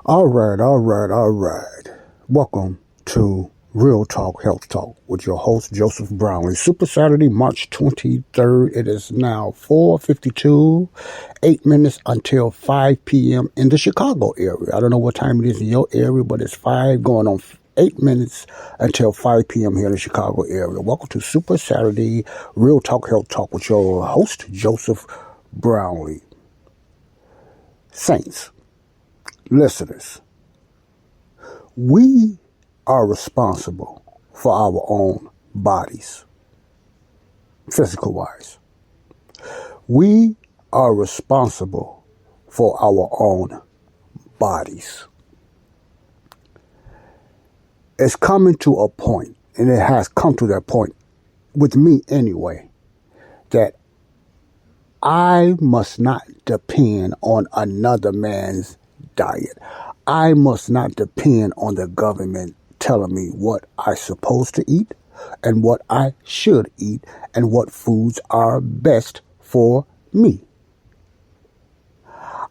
All right. Welcome to Real Talk Health Talk with your host, Joseph Brownlee. Super Saturday, March 23rd. It is now 4:52, 8 minutes until 5 p.m. in the Chicago area. I don't know what time it is in your area, but it's 5 going on 8 minutes until 5 p.m. here in the Chicago area. Welcome to Super Saturday, Real Talk Health Talk with your host, Joseph Brownlee. Saints, listeners, we are responsible for our own bodies, physical wise. We are responsible for our own bodies. It's coming to a point, and it has come to that point, with me anyway, that I must not depend on another man's diet. I must not depend on the government telling me what I'm supposed to eat and what I should eat and what foods are best for me.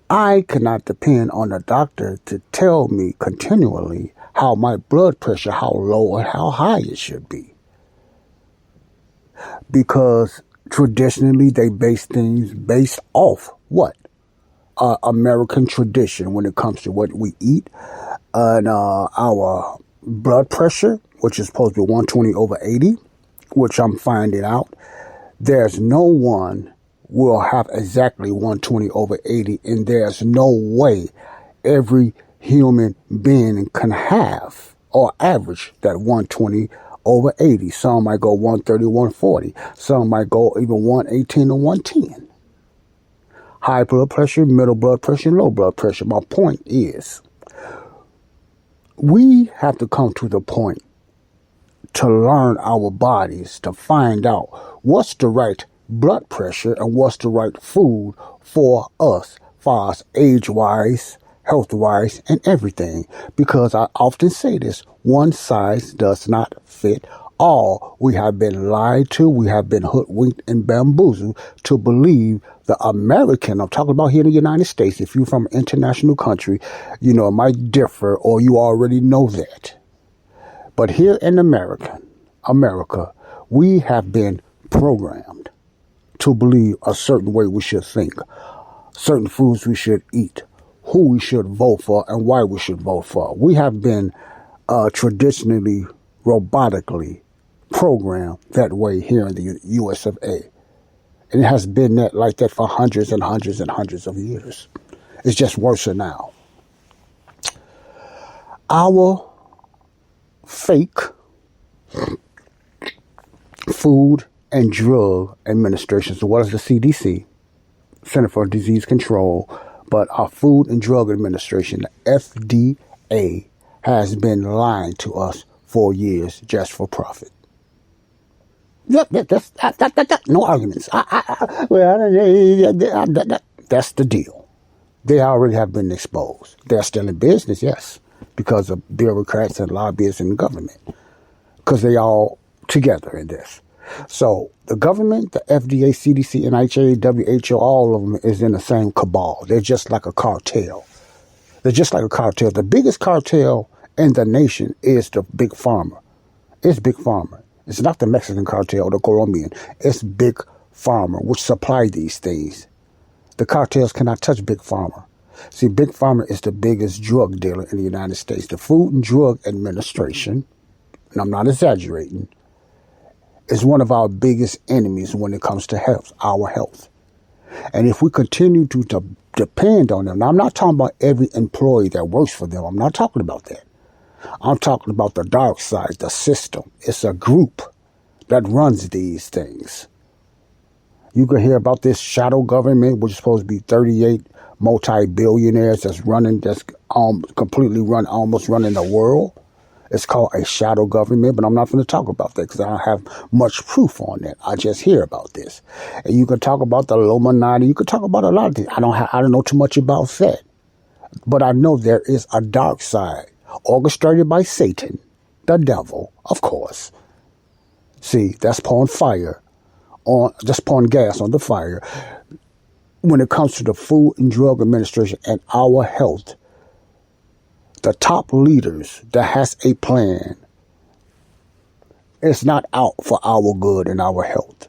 I cannot depend on a doctor to tell me continually how my blood pressure, how low or how high it should be. Because traditionally they base things based off what? American tradition when it comes to what we eat and our blood pressure, which is supposed to be 120/80, which I'm finding out. There's no one will have exactly 120/80, and there's no way every human being can have or average that 120/80. Some might go 130, 140. Some might go even 118 or 110. High blood pressure, middle blood pressure, low blood pressure. My point is, we have to come to the point to learn our bodies, to find out what's the right blood pressure and what's the right food for us, far as age-wise, health-wise, and everything. Because I often say this, one size does not fit all. We have been lied to, we have been hoodwinked and bamboozled to believe the American, I'm talking about here in the United States, if you're from an international country, it might differ or you already know that. But here in America, we have been programmed to believe a certain way we should think, certain foods we should eat, who we should vote for, and why we should vote for. We have been traditionally, robotically programmed that way here in the US of A. And it has been like that for hundreds and hundreds and hundreds of years. It's just worse now. Our fake Food and Drug Administration, as well as the CDC, Center for Disease Control, but our Food and Drug Administration, the FDA, has been lying to us for years just for profit. Yep, no arguments. That's the deal. They already have been exposed. They're still in business, yes, because of bureaucrats and lobbyists in government, because they all together in this. So the government, the FDA, CDC, NIH, WHO, all of them is in the same cabal. They're just like a cartel. The biggest cartel in the nation is the big pharma. It's big pharma. It's not the Mexican cartel, the Colombian. It's big pharma, which supply these things. The cartels cannot touch big pharma. See, big pharma is the biggest drug dealer in the United States. The Food and Drug Administration, and I'm not exaggerating, is one of our biggest enemies when it comes to health, our health. And if we continue to depend on them, now I'm not talking about every employee that works for them. I'm not talking about that. I'm talking about the dark side, the system. It's a group that runs these things. You can hear about this shadow government, which is supposed to be 38 multi-billionaires that's completely almost running the world. It's called a shadow government, but I'm not going to talk about that because I don't have much proof on that. I just hear about this. And you can talk about the Illuminati. You can talk about a lot of things. I don't know too much about that. But I know there is a dark side, orchestrated by Satan, the devil, of course. See, that's pouring gas on the fire. When it comes to the Food and Drug Administration and our health, the top leaders that has a plan is not out for our good and our health.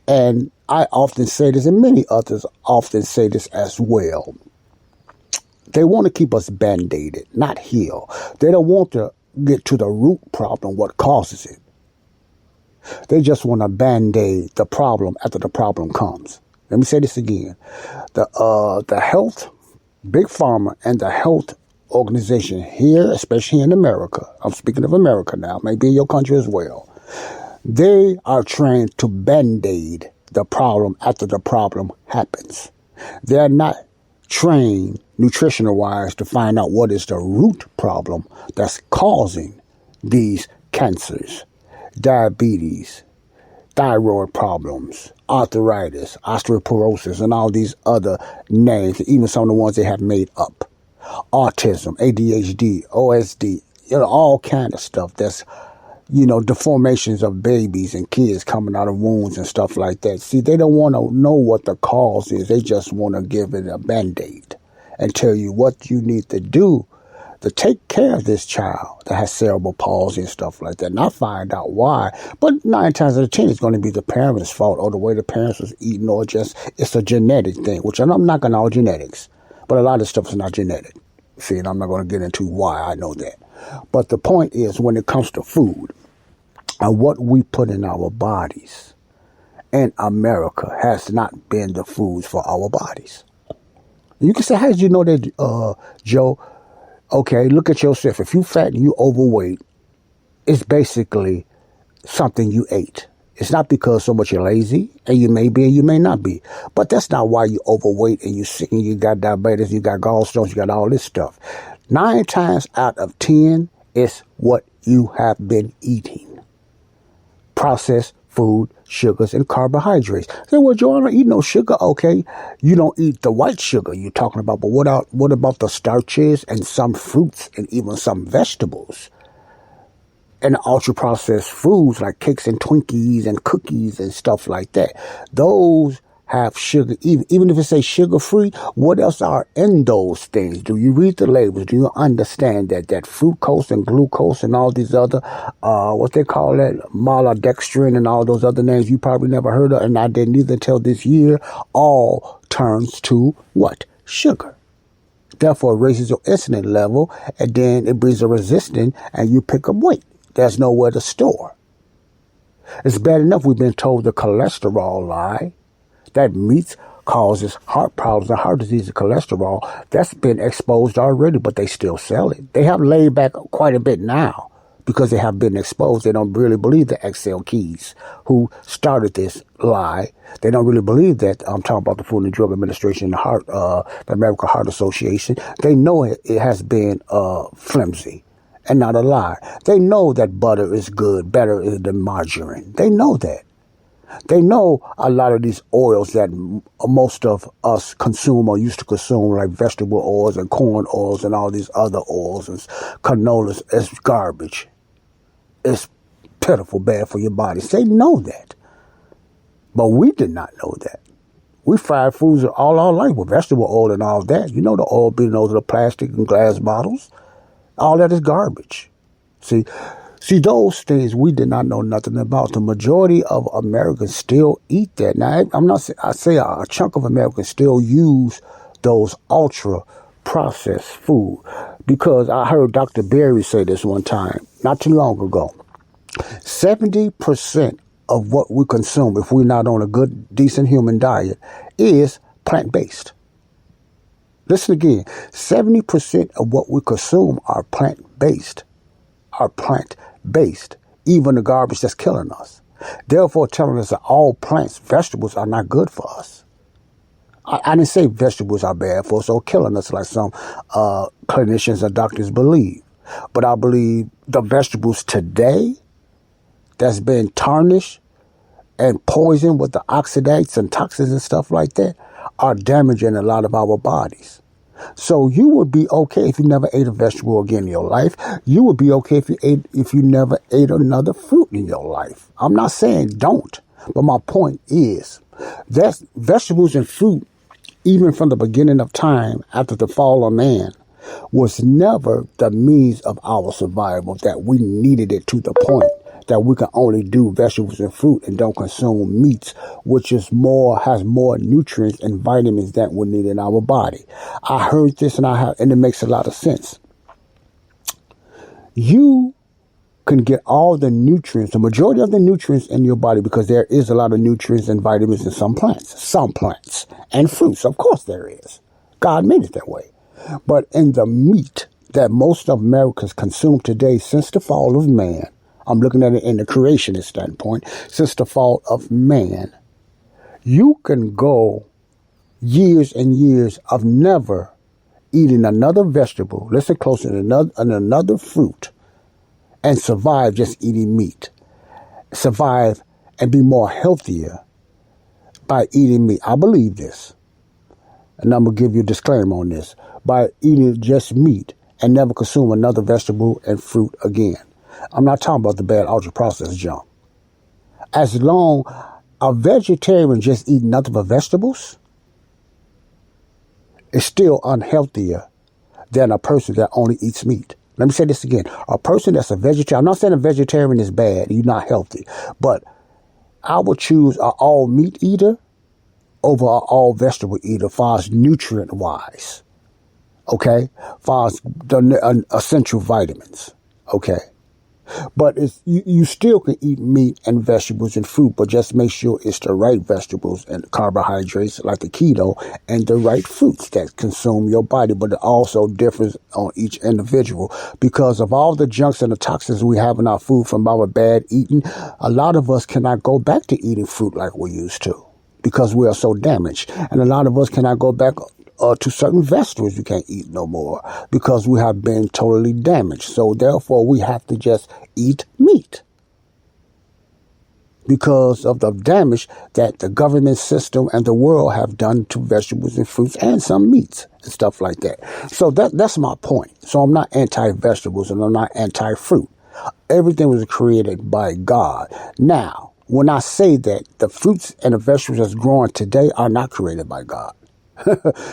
And I often say this, and many others often say this as well. They want to keep us band-aided, not heal. They don't want to get to the root problem, what causes it. They just want to band-aid the problem after the problem comes. Let me say this again. The health, Big Pharma, and the health organization here, especially in America, I'm speaking of America now, maybe in your country as well, they are trained to band-aid the problem after the problem happens. They're not trained nutritional-wise to find out what is the root problem that's causing these cancers, diabetes, thyroid problems, arthritis, osteoporosis, and all these other names, even some of the ones they have made up. Autism, ADHD, OSD, all kind of stuff that's, deformations of babies and kids coming out of wounds and stuff like that. See, they don't want to know what the cause is. They just want to give it a Band-Aid and tell you what you need to do to take care of this child that has cerebral palsy and stuff like that. And I find out why. But 9 times out of 10, it's going to be the parents' fault or the way the parents was eating, or just it's a genetic thing, which I'm not going to all genetics. But a lot of stuff is not genetic. See, and I'm not going to get into why I know that. But the point is, when it comes to food and what we put in our bodies, in America has not been the foods for our bodies. You can say, how did you know that, Joe? Okay, look at yourself. If you fat and you overweight, it's basically something you ate. It's not because so much you're lazy, and you may be and you may not be. But that's not why you're overweight and you're sick and you got diabetes, you got gallstones, you got all this stuff. 9 times out of 10, it's what you have been eating. Processed food, sugars, and carbohydrates. Say, well, Joe, I don't eat no sugar. Okay, you don't eat the white sugar you're talking about, but what about the starches and some fruits and even some vegetables? And ultra-processed foods like cakes and Twinkies and cookies and stuff like that. Those have sugar, even if it says sugar-free. What else are in those things? Do you read the labels? Do you understand that fructose and glucose and all these other, what they call that, maltodextrin and all those other names you probably never heard of, and I didn't either until this year, all turns to what? Sugar. Therefore, it raises your insulin level, and then it brings a resistance, and you pick up weight. There's nowhere to store. It's bad enough we've been told the cholesterol lie, that meat causes heart problems and heart disease and cholesterol. That's been exposed already, but they still sell it. They have laid back quite a bit now because they have been exposed. They don't really believe the Excel Keys, who started this lie. They don't really believe that. I'm talking about the Food and Drug Administration, the American Heart Association. They know it has been flimsy and not a lie. They know that butter is good, better than margarine. They know that. They know a lot of these oils that most of us consume or used to consume, like vegetable oils and corn oils and all these other oils and canolas, is garbage. It's pitiful, bad for your body. They know that. But we did not know that. We fried foods all our life with vegetable oil and all that. You know, the oil being those little plastic and glass bottles. All that is garbage. See, those things we did not know nothing about. The majority of Americans still eat that. Now, I say a chunk of Americans still use those ultra processed food, because I heard Dr. Berry say this one time, not too long ago. 70% of what we consume, if we're not on a good, decent human diet, is plant-based. Listen again, 70% of what we consume are plant-based. Even the garbage that's killing us. Therefore, telling us that all plants, vegetables are not good for us. I didn't say vegetables are bad for us or killing us like some clinicians and doctors believe. But I believe the vegetables today that's been tarnished and poisoned with the oxidants and toxins and stuff like that are damaging a lot of our bodies. So you would be okay if you never ate a vegetable again in your life. You would be okay if you never ate another fruit in your life. I'm not saying don't, but my point is that vegetables and fruit, even from the beginning of time after the fall of man, was never the means of our survival, that we needed it to the point that we can only do vegetables and fruit and don't consume meats, which has more nutrients and vitamins that we need in our body. I heard this and it makes a lot of sense. You can get all the nutrients, the majority of the nutrients in your body, because there is a lot of nutrients and vitamins in some plants and fruits. Of course there is. God made it that way. But in the meat that most of Americans consume today, since the fall of man, I'm looking at it in the creationist standpoint, since the fall of man, you can go years and years of never eating another vegetable, listen closely, another fruit, and survive just eating meat. Survive and be more healthier by eating meat. I believe this. And I'm going to give you a disclaimer on this. By eating just meat and never consume another vegetable and fruit again. I'm not talking about the bad ultra-processed junk. As long a vegetarian just eating nothing but vegetables is still unhealthier than a person that only eats meat. Let me say this again. A person that's a vegetarian, I'm not saying a vegetarian is bad, you're not healthy, but I would choose an all meat eater over an all vegetable eater far as nutrient wise. Okay? Far as the essential vitamins. Okay? But you still can eat meat and vegetables and fruit, but just make sure it's the right vegetables and carbohydrates like the keto and the right fruits that consume your body. But it also differs on each individual because of all the junks and the toxins we have in our food from our bad eating. A lot of us cannot go back to eating fruit like we used to because we are so damaged. And a lot of us cannot go back to certain vegetables you can't eat no more because we have been totally damaged. So therefore we have to just eat meat because of the damage that the government system and the world have done to vegetables and fruits and some meats and stuff like that. So that's my point. So I'm not anti-vegetables and I'm not anti-fruit. Everything was created by God. Now, when I say that the fruits and the vegetables that's growing today are not created by God.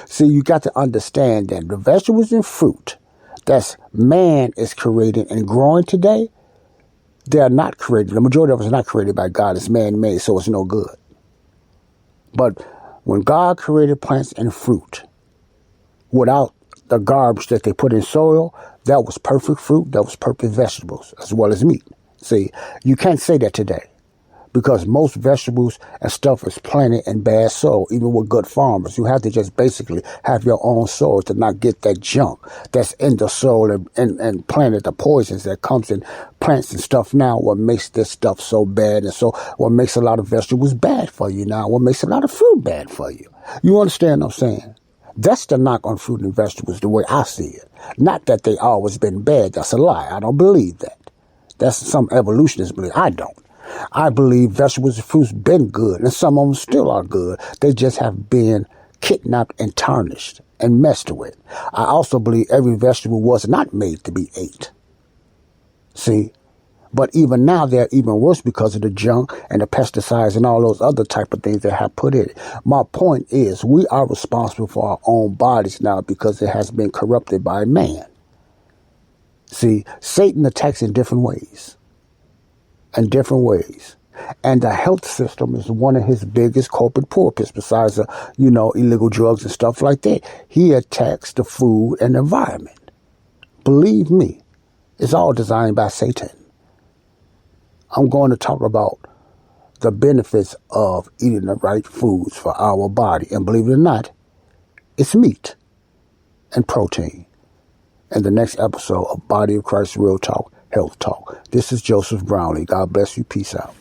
See, you got to understand that the vegetables and fruit that's man is creating and growing today, they are not created. The majority of us are not created by God. It's man-made, so it's no good. But when God created plants and fruit without the garbage that they put in soil, that was perfect fruit, that was perfect vegetables, as well as meat. See, you can't say that today. Because most vegetables and stuff is planted in bad soil, even with good farmers. You have to just basically have your own soil to not get that junk that's in the soil and planted the poisons that comes in plants and stuff now. What makes this stuff so bad and so what makes a lot of vegetables bad for you now? What makes a lot of fruit bad for you? You understand what I'm saying? That's the knock on fruit and vegetables the way I see it. Not that they always been bad. That's a lie. I don't believe that. That's some evolutionists believe. I don't. I believe vegetables and fruits been good, and some of them still are good. They just have been kidnapped and tarnished and messed with. I also believe every vegetable was not made to be ate. See? But even now, they're even worse because of the junk and the pesticides and all those other type of things they have put in it. My point is, we are responsible for our own bodies now because it has been corrupted by man. See, Satan attacks in different ways. In different ways. And the health system is one of his biggest culprit purposes besides, illegal drugs and stuff like that. He attacks the food and environment. Believe me, it's all designed by Satan. I'm going to talk about the benefits of eating the right foods for our body. And believe it or not, it's meat and protein. In the next episode of Body of Christ Real Talk, Health Talk. This is Joseph Brownlee. God bless you. Peace out.